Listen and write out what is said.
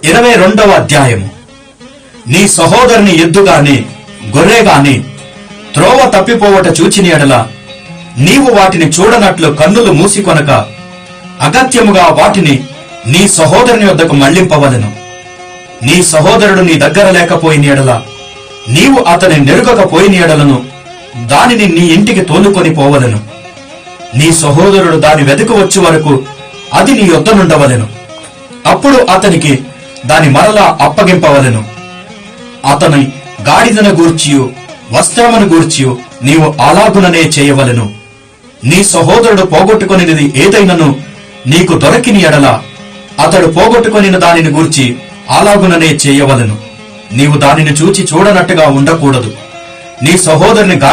22వ అధ్యాయము. నీ సహోదరుని ఎద్దుగాని గొర్రెగాని త్రోవ తప్పిపోవట చూచిన ఎడల నీవు వాటిని చూడనట్లు కన్నులు మూసికొనక అగత్యముగా వాటిని నీ సహోదరుని వద్దకు మళ్లింపవలెను. నీ సహోదరుడు నీ దగ్గర లేకపోయిన ఎడల నీవు అతని నెరుగకపోయిన ఎడలను దానిని నీ ఇంటికి తోలుకొని పోవలెను. నీ సహోదరుడు దాని వెదకు వచ్చు వరకు అది నీ యొద్ద నుండవలెను. అప్పుడు అతనికి దాని మరలా అప్పగింపవలెను. అతని గాడిదను గూర్చియు వస్త్రమును గూర్చియు నీవు అలాగుననే చేయవలెను. నీ సహోదరుడు పోగొట్టుకొనిది ఏదైనను నీకు దొరకిని ఎడల అతడు పోగొట్టుకొనిన దానిని గూర్చి అలాగుననే చేయవలెను. నీవు దానిని చూచి చూడనట్టుగా ఉండకూడదు. నీ సహోదరుని